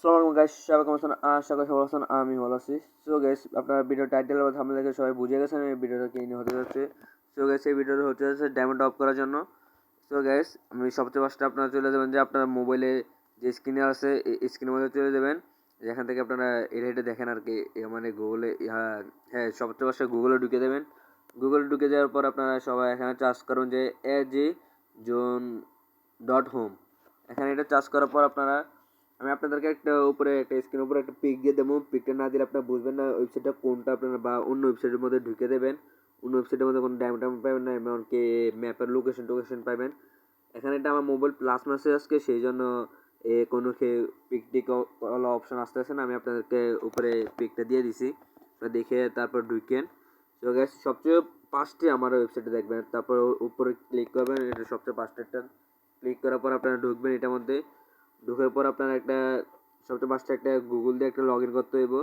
আসসালামু গাইস, সবাই কেমন আছেন? আশা করি সবাই আছেন, আমি ভালো আছি। সো গাইস, আপনার ভিডিও টাইটেল বা থাম্বনেল দেখে সবাই বুঝে গেছেন এই ভিডিওটা কি নিয়ে হতে যাচ্ছে। সো গাইস, এই ভিডিওটা হতে যাচ্ছে ডায়মন্ড অফ করার জন্য। সো গাইস, আমি সবচেয়ে ফার্স্টে আপনারা চলে যাবেন যে আপনার মোবাইলে যে স্ক্রিনে আছে এই স্ক্রিনের মধ্যে চলে যাবেন, যেখান থেকে আপনারা এটা দেখেন আর কি, মানে গুগলে, হ্যাঁ হ্যাঁ, সবচেয়ে ফার্স্টে গুগলে ঢুকে দেবেন। গুগলে ঢুকে যাওয়ার পর আপনারা সবাই এখানে চার্জ করুন যে AG Zone.home। এখানে এটা চার্জ করার পর আমি আপনাদেরকে একটা উপরে একটা স্ক্রিনের উপরে একটা পিক দিয়ে দেবো। পিকটা না দিলে আপনারা বুঝবেন না ওয়েবসাইটটা কোনটা, আপনারা বা অন্য ওয়েবসাইটের মধ্যে ঢুকে দেবেন। অন্য ওয়েবসাইটের মধ্যে কোনো ডায়মন্ড পাবেন না, এমনকি ম্যাপের লোকেশন পাবেন। এখানে এটা আমার মোবাইল প্লাস মাসে আজকে, সেই জন্য কোনো পিক টিক অপশন আসতেছে না। আমি আপনাদেরকে উপরে পিকটা দিয়ে দিছি, দেখে তারপর ঢুকেন। তো গ্যাস, সবচেয়ে পাঁচটি আমার ওয়েবসাইটে দেখবেন, তারপর উপরে ক্লিক করবেন, এটা সবচেয়ে পাঁচটা ক্লিক করার পর আপনারা ঢুকবেন এটার মধ্যে। ঢোকার পর আপনার একটা সবচেয়ে ফার্স্টে একটা গুগল দিয়ে একটা লগ ইন করতে হইব।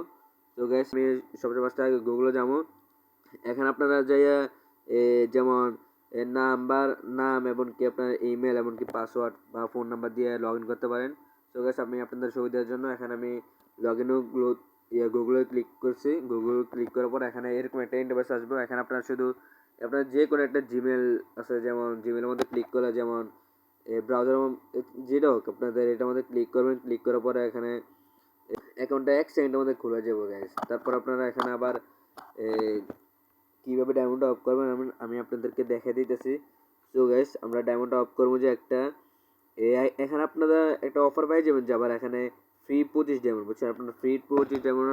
তো গ্যাস, আমি সবচেয়ে ফার্স্টে আগে গুগলে যাবো। এখানে আপনারা যাইয়া যেমন নাম এমনকি আপনার ইমেল এমনকি পাসওয়ার্ড বা ফোন নাম্বার দিয়ে লগ ইন করতে পারেন। তো গ্যাস, আমি আপনাদের সুবিধার জন্য এখানে আমি লগ ইন গুগলে ক্লিক করছি। গুগল ক্লিক করার পর এখানে এরকম একটা ইন্টারফেস আসবে। এখানে আপনারা শুধু আপনার যে কোনো একটা জিমেল আছে, যেমন জিমেলের মধ্যে ক্লিক করলে, যেমন ব্রাউজার যেটা হোক, আপনাদের এটার মধ্যে ক্লিক করবেন। ক্লিক করার পরে এখানে অ্যাকাউন্টটা 1 সেকেন্ডের মধ্যে খুলে যাবো গাইস। তারপর আপনারা এখানে আবার কীভাবে ডায়মন্ডটা অফ করবেন আমি আপনাদেরকে দেখে দিতেছি। সো গাইস, আমরা ডায়মন্ডটা অফ করবো যে একটা এখানে আপনারা একটা অফার পাই যাবেন, যে আবার এখানে ফ্রি 25 ডায়মন্ড, বুঝছেন? আপনারা ফ্রি 25 ডায়মন্ড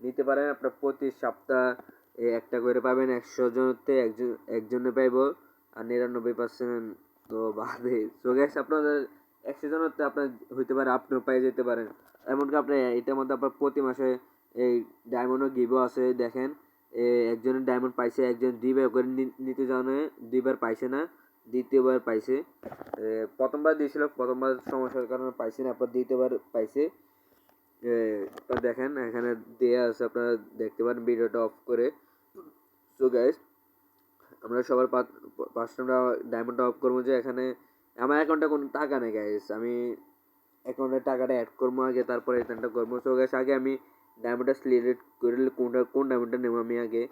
নিতে পারেন। আপনার প্রতি সপ্তাহ একটা করে পাবেন। 100 জনতে একজনে পাইব, আর 99% তো বাদে। সো গাইস, আপনাদের 100 জনতে আপনার হইতে পারে আপনিও পাই যেতে পারেন। এমনকি আপনি এটার মধ্যে আপনার প্রতি মাসে এই ডায়মন্ডও গিভও আছে। দেখেন, একজনের ডায়মন্ড পাইছে, একজন 2বার করে নিতে জানে, 2বার পাইছে না, দ্বিতীয়বার পাইছে। প্রথমবার দিয়েছিল, প্রথমবার সমস্যার কারণে পাইছে না, আপনার দ্বিতীয়বার পাইছে। দেখেন এখানে দেয়া আছে, আপনারা দেখতে পারেন ভিডিওটা অফ করে। সো গাইস, আমরা সবার পাঁচটা ডায়মন্ডটা অফ করবো। যে এখানে আমার অ্যাকাউন্টে কোনো টাকা নেই গাইস, আমি অ্যাকাউন্টে টাকাটা অ্যাড করবো আগে, তারপরে এখানটা করবো। সো গাইস, আগে আমি ডায়মন্ডটা সিলেক্ট করে কোন ডায়মন্ডটা নেবো আমি আগে।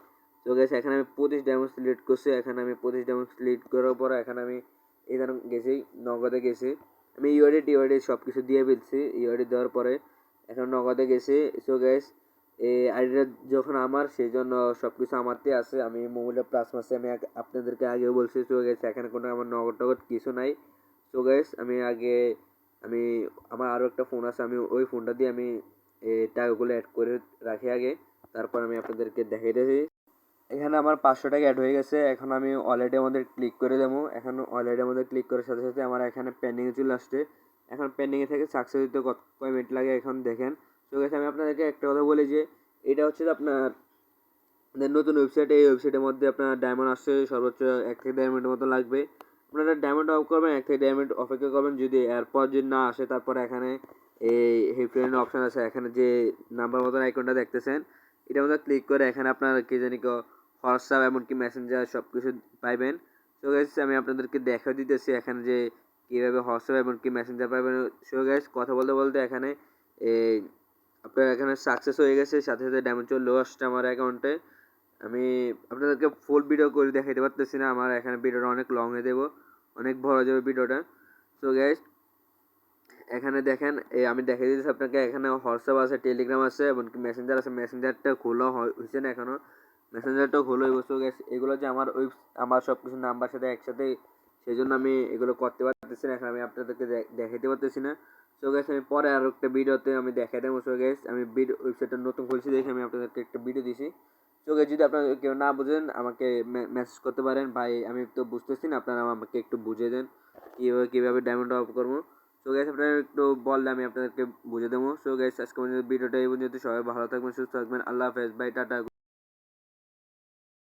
সো গাইস, এখানে আমি 25 ডায়মন্ড সিলেক্ট করছি। এখানে আমি 25 ডায়মন্ড সিলেক্ট করার পর এখানে আমি এখানে গেছি, নগদে গেছি। আমি ইউআইডি সব কিছু দিয়ে ফেলছি। ইউআইডি দেওয়ার পরে এখন নগদে গেছি। সো গাইস, এই আইডিটা যখন আমার, সেই জন্য সব কিছু আমারতে আছে। আমি মোবাইলের প্লাস মাসে আমি আপনাদেরকে আগেও বলছি। সো গাইস, এখানে কোনো আমার নগদ টগদ কিছু নাই। সো গাইস, আমি আমার আরও একটা ফোন আছে, আমি ওই ফোনটা দিয়ে আমি টাকাগুলো অ্যাড করে রাখি আগে, তারপর আমি আপনাদেরকে দেখাই দিয়েছি। এখানে আমার 500 টাকা অ্যাড হয়ে গেছে। এখন আমি অলরেডি আমাদের ক্লিক করে দেবো। এখন অলরেডি আমাদের ক্লিক করার সাথে সাথে আমার এখানে পেন্ডিংয়ে চলে আসছে। এখন পেন্ডিংয়ে থেকে সাকসেস দিতে কয় মিনিট লাগে এখন দেখেন। তো গেছে, আমি আপনাদেরকে একটা কথা বলি যে এটা হচ্ছে যে আপনার নতুন ওয়েবসাইট। এই ওয়েবসাইটের মধ্যে আপনার ডায়মন্ড আসছে সর্বোচ্চ 1 থেকে 1.5 মিনিটের মতো লাগবে। আপনারা ডায়মন্ড অফ করবেন, 1 থেকে 1.5 মিনিট অপেক্ষা করবেন। যদি এরপর যদি না আসে, তারপরে এখানে এই ফ্রেন্ড অপশান আছে, এখানে যে নাম্বার মতন আইকনটা দেখতেছেন, এটার মধ্যে ক্লিক করে এখানে আপনার কি জানি হোয়াটসঅ্যাপ এমনকি মেসেঞ্জার সব কিছু পাইবেন। সো গাইস, আমি আপনাদেরকে দেখা দিতেছি এখানে যে কীভাবে হোয়াটসঅ্যাপ এমনকি মেসেঞ্জার পাইবেন। সো গাইস, কথা বলতে বলতে এখানে এই আপনার এখানে সাকসেস হয়ে গেছে, সাথে সাথে ডায়মন্ড চলে আসছে আমার অ্যাকাউন্টে। আমি আপনাদেরকে ফুল ভিডিও করে দেখাইতে পারতেছি না, আমার এখানে ভিডিওটা অনেক লং হয়ে দেবো, অনেক বড় হয়ে যাবে ভিডিওটা। সো গাইস, এখানে দেখেন আমি দেখাই দিতেছি আপনাকে। এখানে হোয়াটসঅ্যাপ আছে, টেলিগ্রাম আছে, এমনকি মেসেঞ্জার আছে। মেসেঞ্জারটা খোলা হয়েছে না এখনও, মেসেঞ্জারটাও খোলা হইব। সো গাইস, এগুলো যে আমার সব কিছু নাম্বার সাথে একসাথে, সেই জন্য আমি এগুলো করতে পারতেছি না, এখন আমি আপনাদেরকে দেখাইতে পারতেছি না। সো গাইস, আমি পরে আরও একটা ভিডিওতে আমি দেখাই দেবো। সো গাইস, আমি ওয়েবসাইটটা নতুন খুলছি দেখে আমি আপনাদেরকে একটা ভিডিও দিছি। সো গাইস, যদি আপনারা কেউ না বুঝেন আমাকে মেসেজ করতে পারেন, ভাই আমি তো বুঝতেছি না, আপনারা আমাকে একটু বুঝিয়ে দেন কীভাবে ডায়মন্ড অফ করবো। সো গাইস, আপনারা একটু বললে আমি আপনাদেরকে বুঝে দেবো। সো গাইস, আজকে ভিডিওটা এই পর্যন্ত। সবাই ভালো থাকবেন, সুস্থ থাকবেন। আল্লাহ হাফেজ, বাই, টাটা।